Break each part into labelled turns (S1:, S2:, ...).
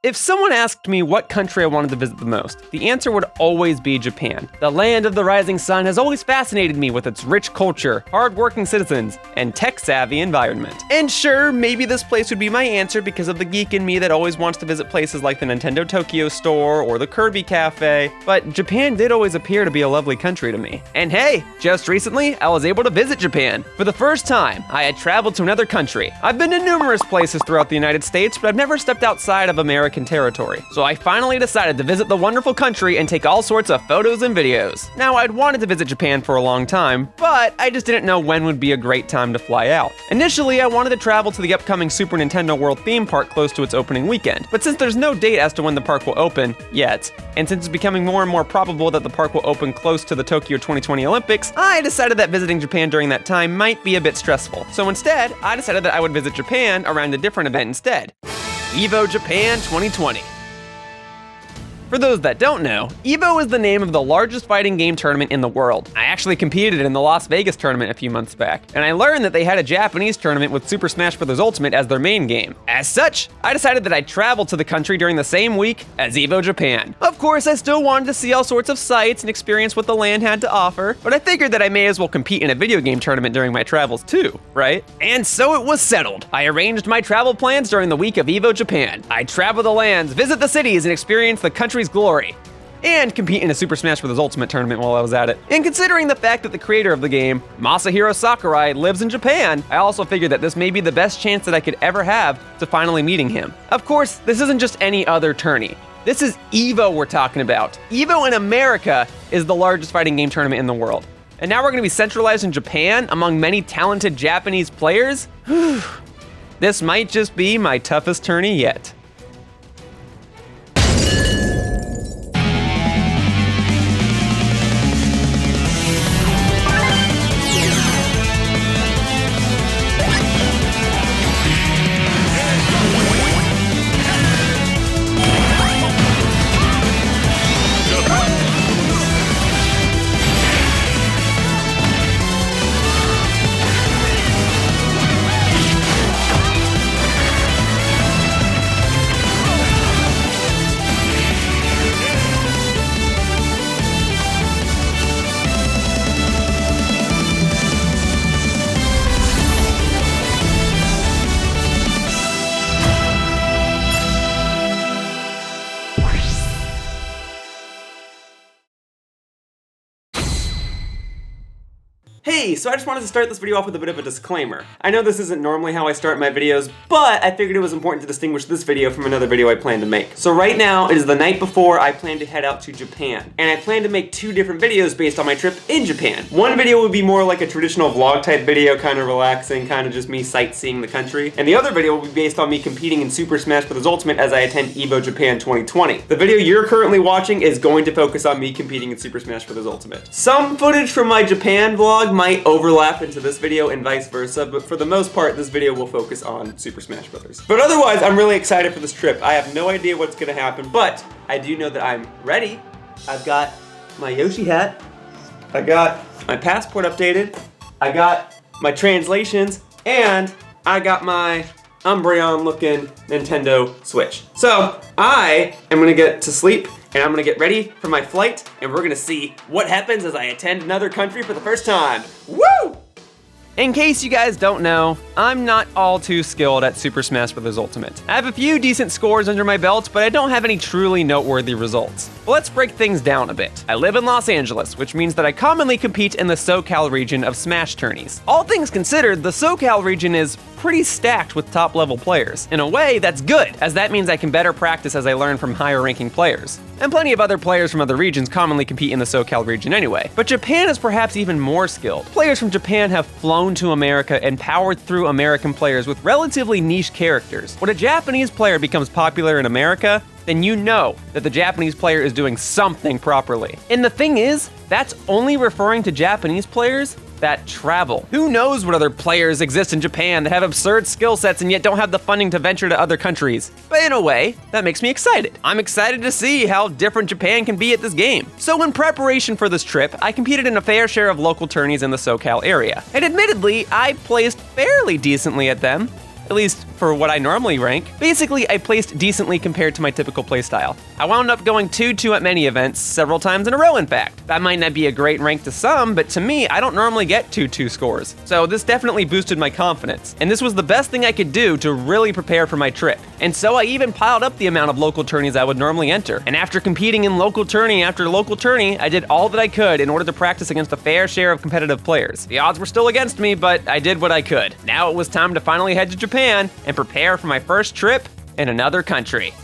S1: If someone asked me what country I wanted to visit the most, the answer would always be Japan. The land of the rising sun has always fascinated me with its rich culture, hard-working citizens, and tech-savvy environment. And sure, maybe this place would be my answer because of the geek in me that always wants to visit places like the Nintendo Tokyo store or the Kirby Cafe, but Japan did always appear to be a lovely country to me. And hey, just recently, I was able to visit Japan. For the first time, I had traveled to another country. I've been to numerous places throughout the United States, but I've never stepped outside of American territory. So I finally decided to visit the wonderful country and take all sorts of photos and videos. Now, I'd wanted to visit Japan for a long time, but I just didn't know when would be a great time to fly out. Initially, I wanted to travel to the upcoming Super Nintendo World theme park close to its opening weekend, but since there's no date as to when the park will open, yet, and since it's becoming more and more probable that the park will open close to the Tokyo 2020 Olympics, I decided that visiting Japan during that time might be a bit stressful. So instead, I decided that I would visit Japan around a different event instead. EVO Japan 2020. For those that don't know, EVO is the name of the largest fighting game tournament in the world. I actually competed in the Las Vegas tournament a few months back, and I learned that they had a Japanese tournament with Super Smash Bros. Ultimate as their main game. As such, I decided that I'd travel to the country during the same week as EVO Japan. Of course, I still wanted to see all sorts of sights and experience what the land had to offer, but I figured that I may as well compete in a video game tournament during my travels too, right? And so it was settled. I arranged my travel plans during the week of EVO Japan. I'd travel the lands, visit the cities, and experience the country's glory, and compete in a Super Smash Bros. Ultimate tournament while I was at it. And considering the fact that the creator of the game, Masahiro Sakurai, lives in Japan, I also figured that this may be the best chance that I could ever have to finally meeting him. Of course, this isn't just any other tourney. This is EVO we're talking about. EVO in America is the largest fighting game tournament in the world. And now we're gonna be centralized in Japan among many talented Japanese players? This might just be my toughest tourney yet. Hey, so I just wanted to start this video off with a bit of a disclaimer. I know this isn't normally how I start my videos, but I figured it was important to distinguish this video from another video I plan to make. So right now, it is the night before I plan to head out to Japan, and I plan to make 2 different videos based on my trip in Japan. One video would be more like a traditional vlog type video, kind of relaxing, kind of just me sightseeing the country, and the other video will be based on me competing in Super Smash Bros. Ultimate as I attend EVO Japan 2020. The video you're currently watching is going to focus on me competing in Super Smash Bros. Ultimate. Some footage from my Japan vlog might overlap into this video and vice versa, but for the most part, this video will focus on Super Smash Bros. But otherwise, I'm really excited for this trip. I have no idea what's gonna happen, but I do know that I'm ready. I've got my Yoshi hat. I got my passport updated. I got my translations, and I got my Umbreon looking Nintendo Switch. So I am gonna get to sleep, and I'm gonna get ready for my flight, and we're gonna see what happens as I attend another country for the first time. Woo! In case you guys don't know, I'm not all too skilled at Super Smash Bros. Ultimate. I have a few decent scores under my belt, but I don't have any truly noteworthy results. But let's break things down a bit. I live in Los Angeles, which means that I commonly compete in the SoCal region of Smash tourneys. All things considered, the SoCal region is pretty stacked with top-level players. In a way, that's good, as that means I can better practice as I learn from higher-ranking players. And plenty of other players from other regions commonly compete in the SoCal region anyway. But Japan is perhaps even more skilled. Players from Japan have flown to America and powered through American players with relatively niche characters. When a Japanese player becomes popular in America, then you know that the Japanese player is doing something properly. And the thing is, that's only referring to Japanese players that travel. Who knows what other players exist in Japan that have absurd skill sets and yet don't have the funding to venture to other countries. But in a way, that makes me excited. I'm excited to see how different Japan can be at this game. So in preparation for this trip, I competed in a fair share of local tourneys in the SoCal area. And admittedly, I placed fairly decently at them. At least for what I normally rank. Basically, I placed decently compared to my typical playstyle. I wound up going 2-2 at many events, several times in a row in fact. That might not be a great rank to some, but to me, I don't normally get 2-2 scores. So this definitely boosted my confidence, and this was the best thing I could do to really prepare for my trip. And so I even piled up the amount of local tourneys I would normally enter. And after competing in local tourney after local tourney, I did all that I could in order to practice against a fair share of competitive players. The odds were still against me, but I did what I could. Now it was time to finally head to Japan and prepare for my first trip in another country.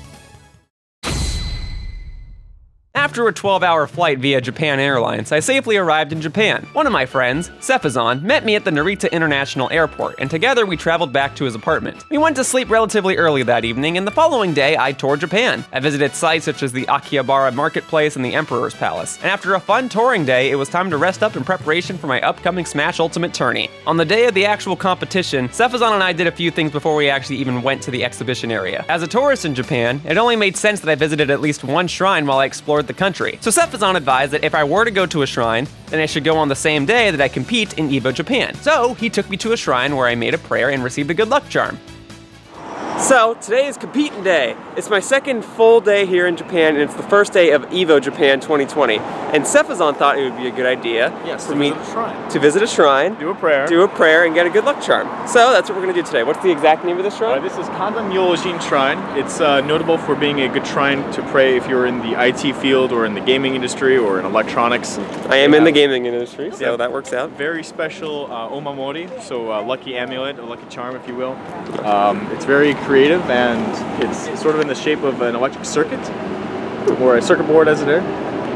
S1: After a 12-hour flight via Japan Airlines, I safely arrived in Japan. One of my friends, Sefazan, met me at the Narita International Airport, and together we traveled back to his apartment. We went to sleep relatively early that evening, and the following day I toured Japan. I visited sites such as the Akihabara Marketplace and the Emperor's Palace, and after a fun touring day, it was time to rest up in preparation for my upcoming Smash Ultimate tourney. On the day of the actual competition, Sefazan and I did a few things before we actually even went to the exhibition area. As a tourist in Japan, it only made sense that I visited at least one shrine while I explored the country. So Sefazan advised that if I were to go to a shrine, then I should go on the same day that I compete in EVO Japan. So he took me to a shrine where I made a prayer and received a good luck charm. So today is competing day. It's my second full day here in Japan, and it's the first day of EVO Japan 2020. And Sefazan thought it would be a good idea for me to visit a shrine, do a prayer, and get a good luck charm. So that's what we're gonna do today. What's the exact name of this shrine?
S2: This is Kanda Myojin Shrine. It's notable for being a good shrine to pray if you're in the IT field or in the gaming industry or in electronics.
S1: I am in the gaming industry, so that works out.
S2: Very special omamori, so lucky amulet, a lucky charm, if you will. It's very creative, and it's sort of in the shape of an electric circuit, or a circuit board as it is.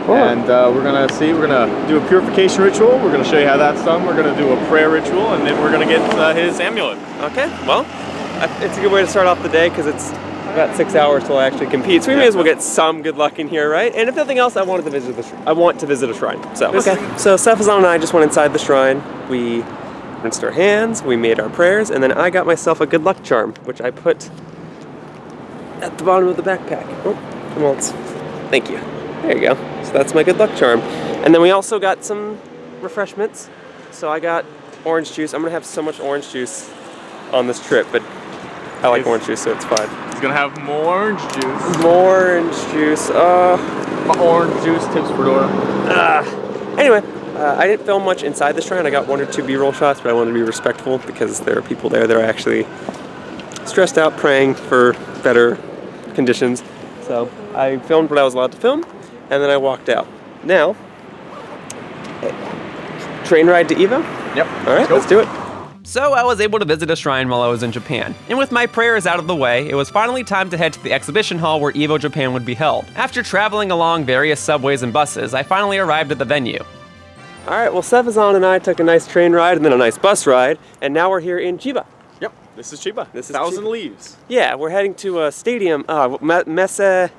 S2: Cool. And we're gonna do a purification ritual. We're gonna show you how that's done. We're gonna do a prayer ritual, and then we're gonna get his amulet.
S1: Okay, well, it's a good way to start off the day because it's about 6 hours till I actually compete. So we may as well get some good luck in here, right? And if nothing else, I want to visit a shrine. So okay. So Sefazan and I just went inside the shrine. We rinsed our hands, we made our prayers, and then I got myself a good luck charm, which I put at the bottom of the backpack. Oh, come on. Thank you. There you go. So that's my good luck charm. And then we also got some refreshments. So I got orange juice. I'm gonna have so much orange juice on this trip, but I like orange juice, so it's fine.
S2: He's gonna have more orange juice.
S1: More orange juice.
S2: Orange juice tips for Dora.
S1: Anyway. I didn't film much inside the shrine. I got 1 or 2 B-roll shots, but I wanted to be respectful because there are people there that are actually stressed out praying for better conditions. So I filmed what I was allowed to film, and then I walked out. Now, train ride to EVO?
S2: Yep.
S1: All right, let's do it. So I was able to visit a shrine while I was in Japan. And with my prayers out of the way, it was finally time to head to the exhibition hall where EVO Japan would be held. After traveling along various subways and buses, I finally arrived at the venue. All right, well, Sefazan and I took a nice train ride and then a nice bus ride, and now we're here in Chiba.
S2: Yep, this is Chiba.
S1: This is
S2: Thousand Leaves.
S1: Yeah, we're heading to a stadium, Mesa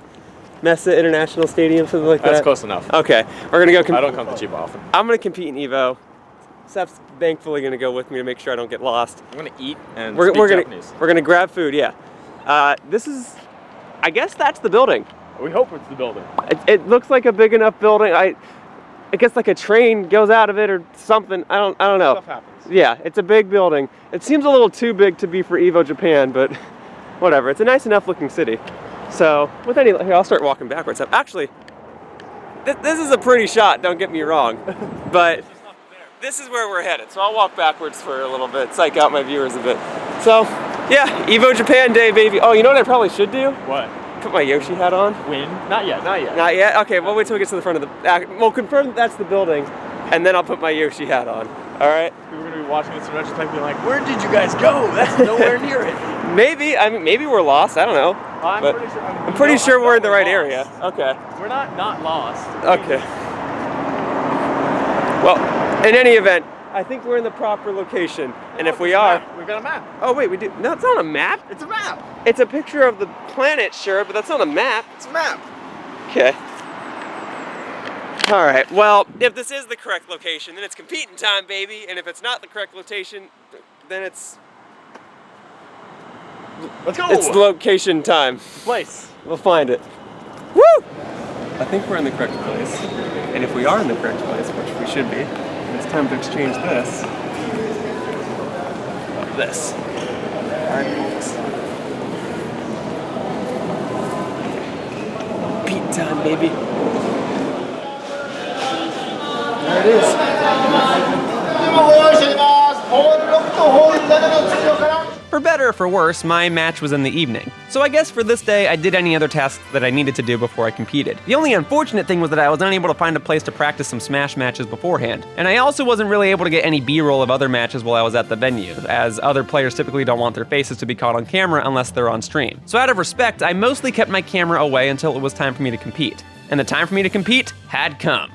S1: International Stadium, something like that.
S2: That's close enough.
S1: Okay, we're gonna go.
S2: I don't come to Chiba often.
S1: I'm gonna compete in EVO. Seth's thankfully gonna go with me to make sure I don't get lost.
S2: I'm gonna eat and speak Japanese.
S1: We're gonna grab food. Yeah. This is, I guess that's the building.
S2: We hope it's the building.
S1: It looks like a big enough building. I guess like a train goes out of it or something. I don't know.
S2: Stuff happens.
S1: Yeah, it's a big building. It seems a little too big to be for EVO Japan, but whatever. It's a nice enough looking city. So here, I'll start walking backwards. Actually, this is a pretty shot. Don't get me wrong, but this is where we're headed. So I'll walk backwards for a little bit, psych out my viewers a bit. So yeah, EVO Japan day, baby. Oh, you know what I probably should do?
S2: What?
S1: Put my Yoshi hat on.
S2: When? Not yet.
S1: Not yet? Okay, we'll wait till we get to the front of the... We'll confirm that that's the building, and then I'll put my Yoshi hat on. All right?
S2: We're going to be watching this in retrospect being like, where did you guys go? That's nowhere near it.
S1: Maybe. I mean, maybe we're lost. I don't know. I'm pretty sure we're in the right area. Okay.
S2: We're not lost.
S1: Okay. Well, in any event, I think we're in the proper location, and if we are...
S2: We've got a map.
S1: Oh, wait, we do... No, it's not a map.
S2: It's a map.
S1: It's a picture of the planet, sure, but that's not a map.
S2: It's a map.
S1: Okay. All right, well, if this is the correct location, then it's competing time, baby, and if it's not the correct location, then it's...
S2: Let's go.
S1: It's location time.
S2: Place.
S1: We'll find it. Woo! I think we're in the correct place, and if we are in the correct place, which we should be, it's time to exchange this. time, folks. Beat time, baby. There it is. For better or for worse, my match was in the evening. So I guess for this day, I did any other tasks that I needed to do before I competed. The only unfortunate thing was that I was unable to find a place to practice some Smash matches beforehand. And I also wasn't really able to get any B-roll of other matches while I was at the venue, as other players typically don't want their faces to be caught on camera unless they're on stream. So out of respect, I mostly kept my camera away until it was time for me to compete. And the time for me to compete had come.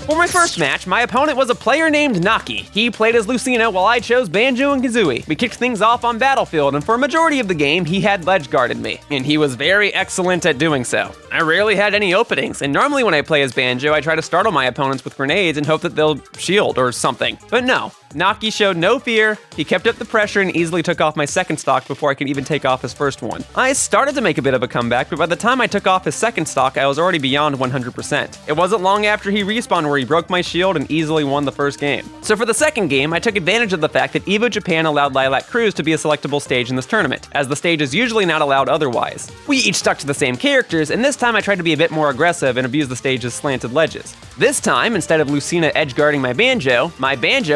S1: For my first match, my opponent was a player named Naki. He played as Lucina while I chose Banjo and Kazooie. We kicked things off on Battlefield, and for a majority of the game, he had ledge guarded me, and he was very excellent at doing so. I rarely had any openings, and normally when I play as Banjo, I try to startle my opponents with grenades and hope that they'll shield or something. But no, Naki showed no fear, he kept up the pressure and easily took off my second stock before I could even take off his first one. I started to make a bit of a comeback, but by the time I took off his second stock, I was already beyond 100%. It wasn't long after he respawned where he broke my shield and easily won the first game. So for the second game, I took advantage of the fact that EVO Japan allowed Lilac Cruise to be a selectable stage in this tournament, as the stage is usually not allowed otherwise. We each stuck to the same characters, and this time I tried to be a bit more aggressive and abuse the stage's slanted ledges. This time, instead of Lucina edge-guarding my Banjo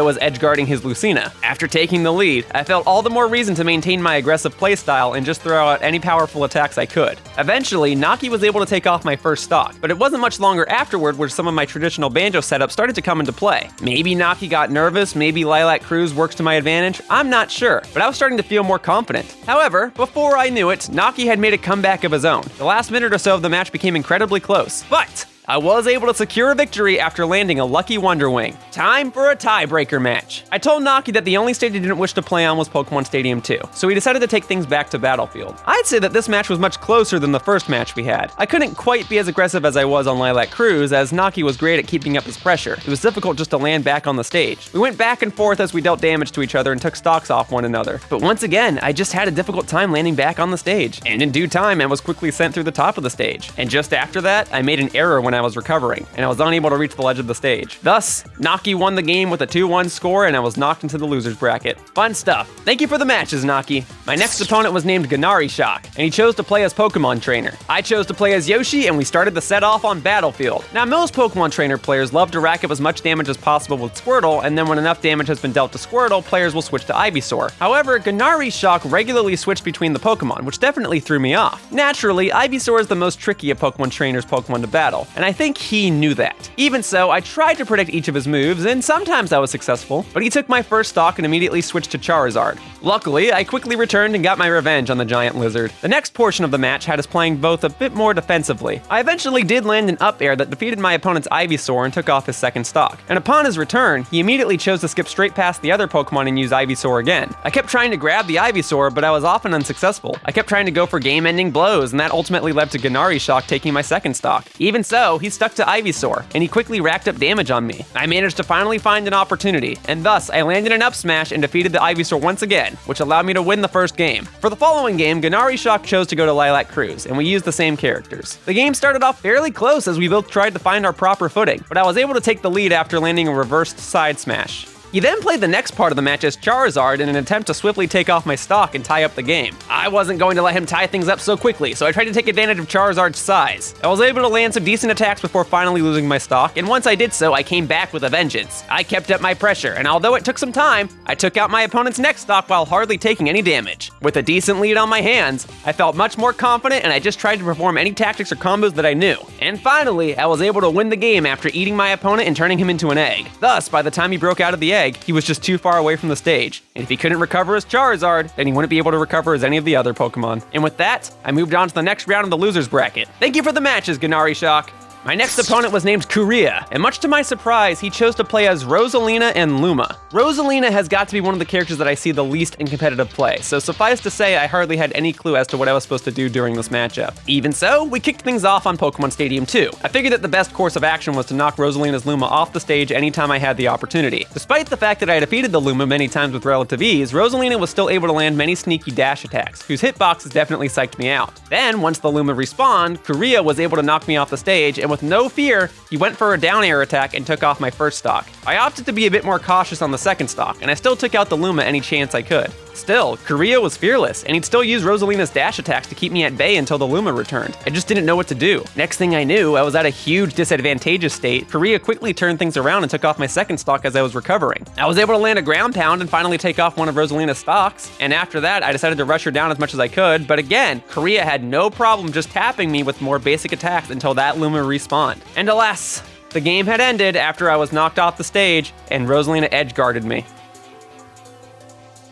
S1: was edge-guarding his Lucina. After taking the lead, I felt all the more reason to maintain my aggressive playstyle and just throw out any powerful attacks I could. Eventually, Naki was able to take off my first stock, but it wasn't much longer afterward where some of my traditional Banjo setups started to come into play. Maybe Naki got nervous, maybe Lilac Cruise works to my advantage, I'm not sure, but I was starting to feel more confident. However, before I knew it, Naki had made a comeback of his own. The last minute or so of the match became incredibly close, but I was able to secure a victory after landing a lucky Wonder Wing. Time for a tiebreaker match. I told Naki that the only stage he didn't wish to play on was Pokemon Stadium 2, so we decided to take things back to Battlefield. I'd say that this match was much closer than the first match we had. I couldn't quite be as aggressive as I was on Lilac Cruise, as Naki was great at keeping up his pressure. It was difficult just to land back on the stage. We went back and forth as we dealt damage to each other and took stocks off one another. But once again, I just had a difficult time landing back on the stage. And in due time, I was quickly sent through the top of the stage. And just after that, I made an error when I was recovering, and I was unable to reach the ledge of the stage. Thus, Naki won the game with a 2-1 score, and I was knocked into the loser's bracket. Fun stuff. Thank you for the matches, Naki. My next opponent was named Ganari Shock, and he chose to play as Pokemon Trainer. I chose to play as Yoshi, and we started the set off on Battlefield. Now, most Pokemon Trainer players love to rack up as much damage as possible with Squirtle, and then when enough damage has been dealt to Squirtle, players will switch to Ivysaur. However, Ganari Shock regularly switched between the Pokemon, which definitely threw me off. Naturally, Ivysaur is the most tricky of Pokemon Trainer's Pokemon to battle, and I think he knew that. Even so, I tried to predict each of his moves, and sometimes I was successful, but he took my first stock and immediately switched to Charizard. Luckily, I quickly returned and got my revenge on the giant lizard. The next portion of the match had us playing both a bit more defensively. I eventually did land an up air that defeated my opponent's Ivysaur and took off his second stock. And upon his return, he immediately chose to skip straight past the other Pokemon and use Ivysaur again. I kept trying to grab the Ivysaur, but I was often unsuccessful. I kept trying to go for game-ending blows, and that ultimately led to Ganari Shock taking my second stock. Even so, he stuck to Ivysaur, and he quickly racked up damage on me. I managed to finally find an opportunity, and thus I landed an up smash and defeated the Ivysaur once again, which allowed me to win the first game. For the following game, Ganari Shock chose to go to Lilac Cruise, and we used the same characters. The game started off fairly close as we both tried to find our proper footing, but I was able to take the lead after landing a reversed side smash. He then played the next part of the match as Charizard in an attempt to swiftly take off my stock and tie up the game. I wasn't going to let him tie things up so quickly, so I tried to take advantage of Charizard's size. I was able to land some decent attacks before finally losing my stock, and once I did so, I came back with a vengeance. I kept up my pressure, and although it took some time, I took out my opponent's next stock while hardly taking any damage. With a decent lead on my hands, I felt much more confident, and I just tried to perform any tactics or combos that I knew. And finally, I was able to win the game after eating my opponent and turning him into an egg. Thus, by the time he broke out of the egg, he was just too far away from the stage. And if he couldn't recover as Charizard, then he wouldn't be able to recover as any of the other Pokemon. And with that, I moved on to the next round of the loser's bracket. Thank you for the matches, Ganari Shock. My next opponent was named Kuria, and much to my surprise, he chose to play as Rosalina and Luma. Rosalina has got to be one of the characters that I see the least in competitive play, so suffice to say I hardly had any clue as to what I was supposed to do during this matchup. Even so, we kicked things off on Pokemon Stadium 2. I figured that the best course of action was to knock Rosalina's Luma off the stage anytime I had the opportunity. Despite the fact that I defeated the Luma many times with relative ease, Rosalina was still able to land many sneaky dash attacks, whose hitboxes definitely psyched me out. Then, once the Luma respawned, Kuria was able to knock me off the stage, and with no fear, he went for a down air attack and took off my first stock. I opted to be a bit more cautious on the second stock, and I still took out the Luma any chance I could. Still, Korea was fearless, and he'd still use Rosalina's dash attacks to keep me at bay until the Luma returned. I just didn't know what to do. Next thing I knew, I was at a huge disadvantageous state. Korea quickly turned things around and took off my second stock as I was recovering. I was able to land a ground pound and finally take off one of Rosalina's stocks, and after that, I decided to rush her down as much as I could, but again, Korea had no problem just tapping me with more basic attacks until that Luma respawned. And alas, the game had ended after I was knocked off the stage and Rosalina edge-guarded me.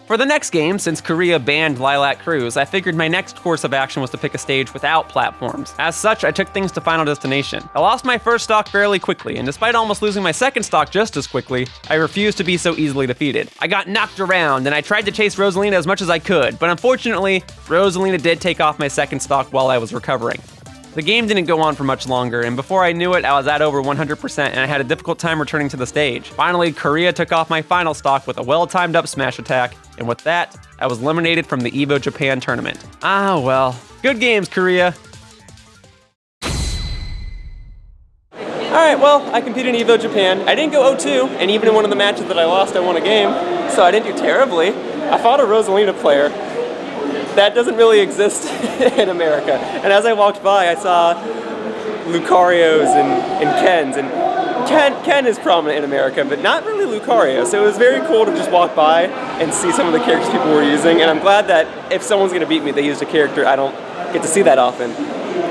S1: For the next game, since Korea banned Lilac Cruise, I figured my next course of action was to pick a stage without platforms. As such, I took things to Final Destination. I lost my first stock fairly quickly, and despite almost losing my second stock just as quickly, I refused to be so easily defeated. I got knocked around, and I tried to chase Rosalina as much as I could, but unfortunately, Rosalina did take off my second stock while I was recovering. The game didn't go on for much longer, and before I knew it, I was at over 100% and I had a difficult time returning to the stage. Finally, Korea took off my final stock with a well-timed up smash attack, and with that, I was eliminated from the EVO Japan tournament. Ah well, good games, Korea. Alright, well, I competed in EVO Japan. I didn't go 0-2, and even in one of the matches that I lost, I won a game, so I didn't do terribly. I fought a Rosalina player. That doesn't really exist in America. And as I walked by, I saw Lucarios and Kens, and Ken is prominent in America, but not really Lucario. So it was very cool to just walk by and see some of the characters people were using, and I'm glad that if someone's gonna beat me, they used a character I don't get to see that often.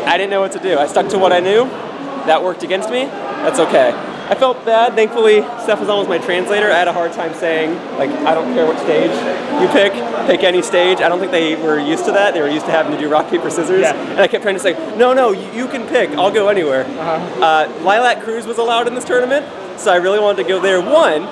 S1: I didn't know what to do. I stuck to what I knew. That worked against me. That's okay. I felt bad. Thankfully, Steph was almost my translator. I had a hard time saying, like, I don't care what stage you pick any stage. I don't think they were used to that. They were used to having to do rock, paper, scissors. Yeah. And I kept trying to say, no, you can pick. I'll go anywhere. Lilac Cruise was allowed in this tournament, so I really wanted to go there. One,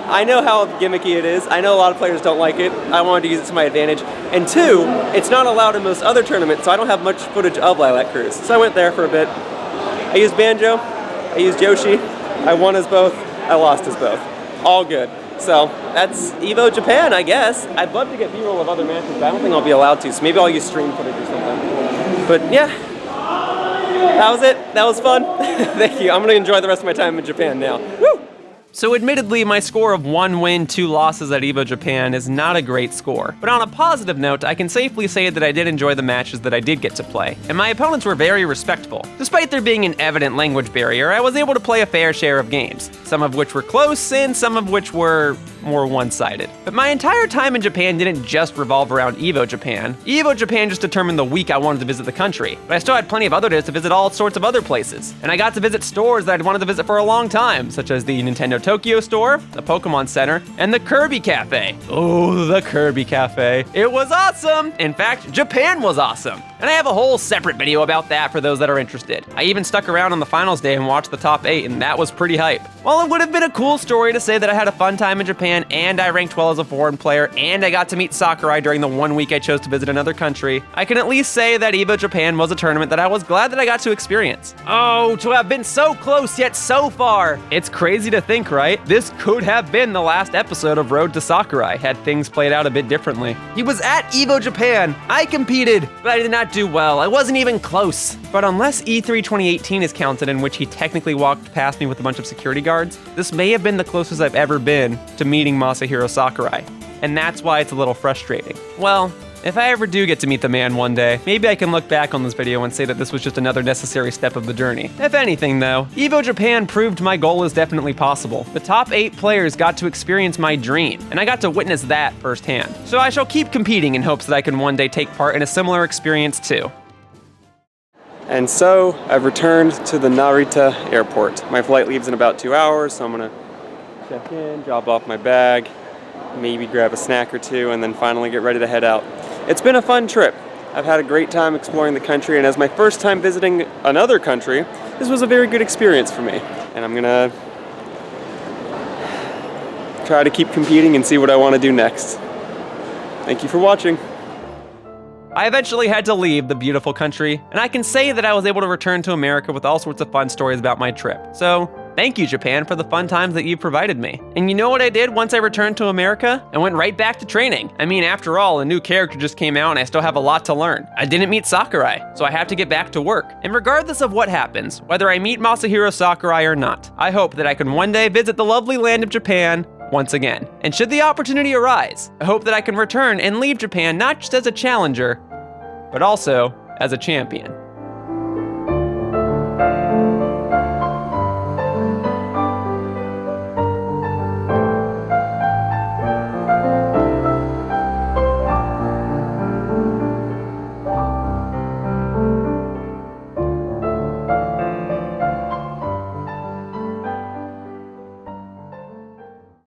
S1: I know how gimmicky it is. I know a lot of players don't like it. I wanted to use it to my advantage. And two, it's not allowed in most other tournaments, so I don't have much footage of Lilac Cruise. So I went there for a bit. I used Banjo. I used Yoshi. I won as both, I lost as both. All good. So that's EVO Japan, I guess. I'd love to get B-roll of other matches, but I don't think I'll be allowed to, so maybe I'll use stream footage or something. But yeah, that was it. That was fun. Thank you. I'm gonna enjoy the rest of my time in Japan now. Woo! So admittedly, my score of 1 win, 2 losses at EVO Japan is not a great score. But on a positive note, I can safely say that I did enjoy the matches that I did get to play, and my opponents were very respectful. Despite there being an evident language barrier, I was able to play a fair share of games, some of which were close and some of which were more one-sided. But my entire time in Japan didn't just revolve around EVO Japan. EVO Japan just determined the week I wanted to visit the country, but I still had plenty of other days to visit all sorts of other places. And I got to visit stores that I'd wanted to visit for a long time, such as the Nintendo Tokyo store, the Pokemon Center, and the Kirby Cafe. Oh, the Kirby Cafe. It was awesome! In fact, Japan was awesome. And I have a whole separate video about that for those that are interested. I even stuck around on the finals day and watched the top 8, and that was pretty hype. While it would have been a cool story to say that I had a fun time in Japan, and I ranked well as a foreign player, and I got to meet Sakurai during the 1 week I chose to visit another country, I can at least say that EVO Japan was a tournament that I was glad that I got to experience. Oh, to have been so close yet so far! It's crazy to think, right? This could have been the last episode of Road to Sakurai had things played out a bit differently. He was at EVO Japan. I competed, but I did not do well. I wasn't even close. But unless E3 2018 is counted, in which he technically walked past me with a bunch of security guards, this may have been the closest I've ever been to meeting Masahiro Sakurai. And that's why it's a little frustrating. Well, if I ever do get to meet the man one day, maybe I can look back on this video and say that this was just another necessary step of the journey. If anything though, EVO Japan proved my goal is definitely possible. The top 8 players got to experience my dream, and I got to witness that firsthand. So I shall keep competing in hopes that I can one day take part in a similar experience too. And so, I've returned to the Narita airport. My flight leaves in about 2 hours, so I'm gonna check in, drop off my bag, maybe grab a snack or two, and then finally get ready to head out. It's been a fun trip. I've had a great time exploring the country, and as my first time visiting another country, this was a very good experience for me. And I'm gonna try to keep competing and see what I want to do next. Thank you for watching. I eventually had to leave the beautiful country, and I can say that I was able to return to America with all sorts of fun stories about my trip. So, Thank you, Japan, for the fun times that you've provided me. And you know what I did once I returned to America? I went right back to training. I mean, after all, a new character just came out and I still have a lot to learn. I didn't meet Sakurai, so I have to get back to work. And regardless of what happens, whether I meet Masahiro Sakurai or not, I hope that I can one day visit the lovely land of Japan once again. And should the opportunity arise, I hope that I can return and leave Japan not just as a challenger, but also as a champion.